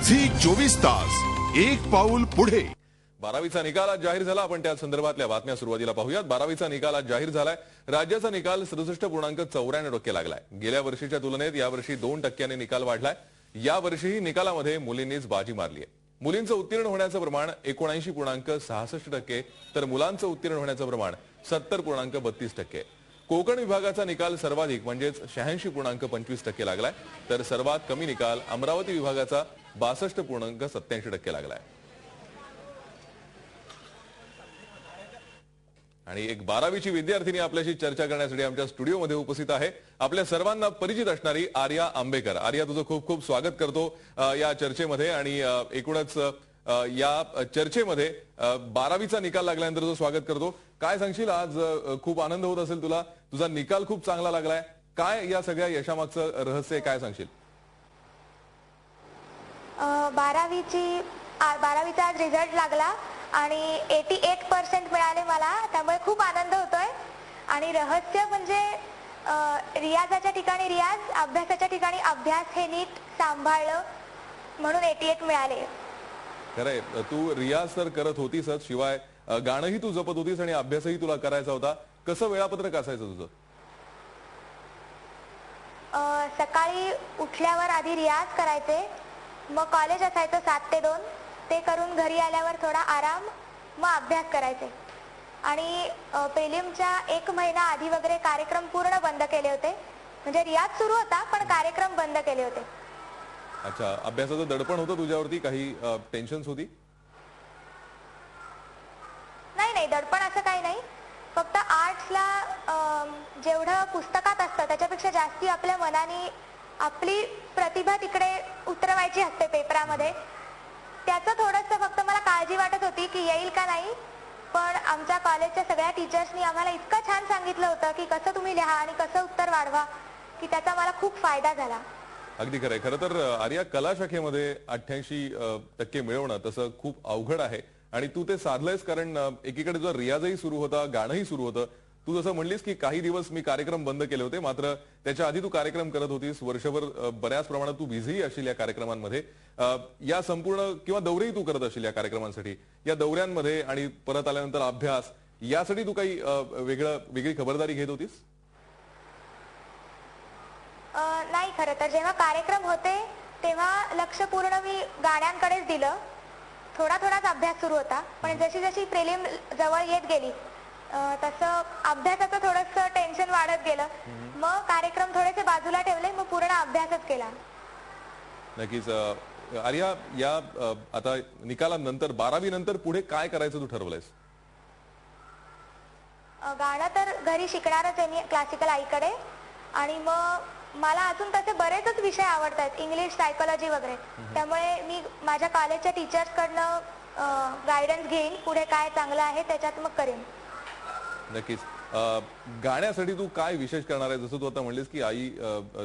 Zee 24 तास एक पाऊल पुढे। 12वीचा निकाल आज जाहीर झाला। आपण त्या संदर्भातल्या बातम्या सुरुवातीला पाहूयात। 12वीचा निकाल आज जाहीर झालाय। राज्याचा निकाल 67.94% लागलाय। गेल्या वर्षीच्या तुलनेत यावर्षी 2% निकाल वाढलाय। या वर्षीही निकालामध्ये मुलींनीच बाजी मारली आहे। मुलींचं उत्तीर्ण होण्याचं प्रमाण 79.66% तर मुलांचं उत्तीर्ण होण्याचं प्रमाण 70.32%। कोकण विभागाचा निकाल सर्वाधिक म्हणजेच 86.25% लागलाय, तर सर्वात कमी निकाल अमरावती विभागाचा 62.87% लागलाय। आणि एक 12वीची विद्यार्थिनी आपल्याशी चर्चा करण्यासाठी आमच्या स्टुडिओमध्ये उपस्थित आहे। आपल्या सर्वांना परिचित असणारी आर्या आंबेकर। आर्या, तुझं खूप खूप स्वागत करतो या चर्चेमध्ये। आणि एकूणच या चर्चेमध्ये 12वीचा निकाल लागल्यानंतर तुझं स्वागत करतो। काय सांगशील, आज खूप आनंद होत असेल तुला, तुझा निकाल खूप चांगला लागलाय। काय या सगळ्या यशामागचं रहस्य काय सांगशील? 12वीचा आज रिझल्ट लागला आणि 88% मिळाले मला, त्यामुळे खूप आनंद होतोय। आणि रहस्य म्हणजे रियाजाच्या ठिकाणी रियाज, अभ्यासाच्या ठिकाणी अभ्यास हे नीट सांभाळलं म्हणून 88 मिळाले। खरंय, तू रियाज तर करत होतीसच, शिवाय गाणंही तू जपत होतीस आणि अभ्यासही तुला करायचा होता। कसं वेळापत्रक असायचं तुझं? सकाळी उठल्यावर आधी रियाज करायचे, मग कॉलेज असायचं 7 ते 2, ते करून घरी आल्यावर थोडा आराम, मग अभ्यास करायचे। आणि प्रिलिमच्या 1 महिना आधी वगैरे कार्यक्रम पूर्ण बंद केले होते, म्हणजे रियाज सुरू होता पण कार्यक्रम बंद केले होते। अच्छा, अभ्यासाचं दडपण होतं तुझ्यावरती? काही टेन्शन्स होती? नाही, दडपण असं काही नाही। फक्त आर्ट्सला जेवढं पुस्तकात असतं त्याच्यापेक्षा जास्ती आपल्या मनाने आपली प्रतिभा तिकडे उतरवायची असते पेपरामध्ये, त्याचं थोडंसं फक्त मला काळजी वाटत होती की येईल का नाही। पण आमच्या कॉलेजच्या सगळ्या टीचर्सनी आम्हाला इतकं छान सांगितलं होतं की कसं तुम्ही लिहा आणि कसं उत्तर वाढवा, की त्याचा मला खूप फायदा झाला। अगदी खरंय। खरं तर आर्या, कला शाखेमध्ये 88% मिळवणं तसं खूप अवघड आहे आणि तू ते साधलंयस, कारण एकीकडे जो रियाजही सुरू होता, गाणंही सुरू होतं। तू जसं म्हणलीस की काही दिवस मी कार्यक्रम बंद केले होते, मात्र त्याच्या आधी तू कार्यक्रम करत होतीस। वर्षभर बऱ्याच प्रमाणात तू बिझी असशील या कार्यक्रमांमध्ये। या संपूर्ण किंवा दौरेही तू करत असशील या कार्यक्रमांसाठी। या दौऱ्यांमध्ये आणि परत आल्यानंतर अभ्यास, यासाठी तू काही वेगळी खबरदारी घेत होतीस? नाही, खरं तर जेव्हा कार्यक्रम होते तेव्हा लक्ष पूर्ण मी गाण्यांकडेच दिलं। थोडाच अभ्यास सुरू होता, पण जशी जशी प्रिलिम जवळ येत गेली तसं अभ्यासाचं थोडंसं टेन्शन वाढत गेलं। मग कार्यक्रम थोडेसे बाजूला ठेवले, मग पूर्ण अभ्यासच केला। नक्कीच। आर्या, या आता निकालानंतर 12वी नंतर पुढे काय करायचं तू ठरवलंयस? गाणं तर घरी शिकणारच आहे मी क्लासिकल आईकडे, आणि मग मला अजून तसे बरेचच विषय आवडतात, इंग्लिश, सायकोलॉजी वगैरे। त्यामुळे मी माझ्या कॉलेजच्या टीचर्सकडनं गायडन्स घेईन, पुढे काय चांगलं आहे त्याच्यात मग करेन। नक्कीच। गाण्यासाठी तू काय विशेष करणार आहे? जसं तू आता म्हणलीस की आई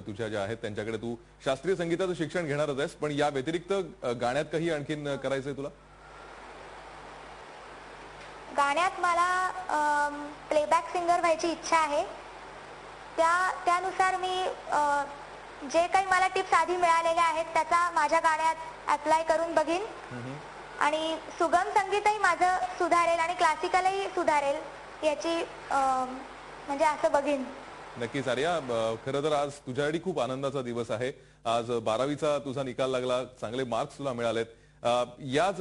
तुझ्या ज्या आहेत त्यांच्याकडे तू शास्त्रीय संगीताचं शिक्षण घेणारच आहेस, पण या व्यतिरिक्त गाण्यात काही आणखीन करायचंय तुला? गाण्यात मला प्लेबॅक सिंगर व्हायची इच्छा आहे। त्यानुसार मी जे काही मला टिप्स आधी मिळालेल्या आहेत त्याचा माझ्या गाण्यात अप्लाय करून बघीन, आणि सुगम संगीतही माझं सुधारेल आणि क्लासिकलही सुधारेल याची म्हणजे असं बघीन। नक्कीच आर्या, खरं तर आज तुझ्यासाठी खूप आनंदाचा दिवस आहे। आज 12वीचा तुझा निकाल लागला, चांगले मार्क्स तुला मिळालेत। या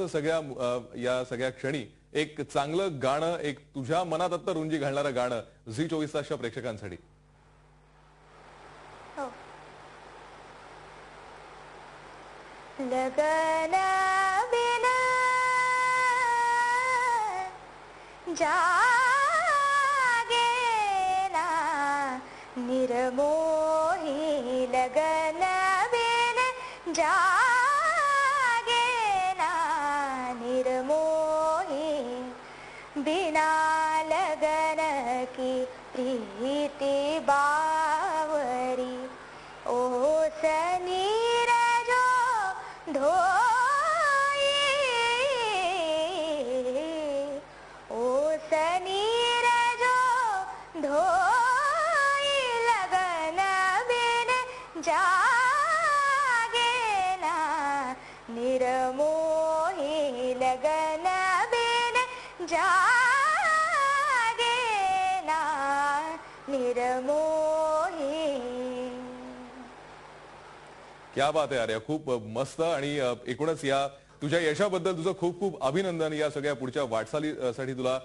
सगळ्या क्षणी एक चांगलं गाणं, एक तुझ्या मनात आता रुंजी घालणारं गाणं झी 24 तासच्या प्रेक्षकांसाठी। लगन बिना जागे ना निर्मोही, लगन बिन जागे ना निर्मोही, बिना लगन की प्रीति बावरी, ओस नीरज धोई, ओस नीरज धोई, लगन बिन जागे ना निर्मोही लगन बिन जागेना निर्मोही. क्या बात आहे आर्या, खूप मस्त. आणि एकूणच या तुझ्या यशाबद्दल तुझं खूप खूप अभिनंदन. या सगळ्या पुढच्या वाटचालीसाठी तुला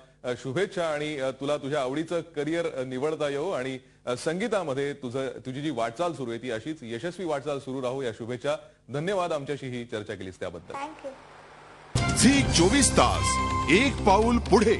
शुभेच्छा आणि तुला तुझ्या आवडीचं करिअर निवडता येऊ आणि संगीतामध्ये तुझी जी वाटचाल सुरू आहे ती अशीच यशस्वी वाटचाल सुरू राहू, या शुभेच्छा. धन्यवाद आमच्याशी ही चर्चा केलीस त्याबद्दल. थँक्यू. झी 24 तास एक पाऊल पुढे.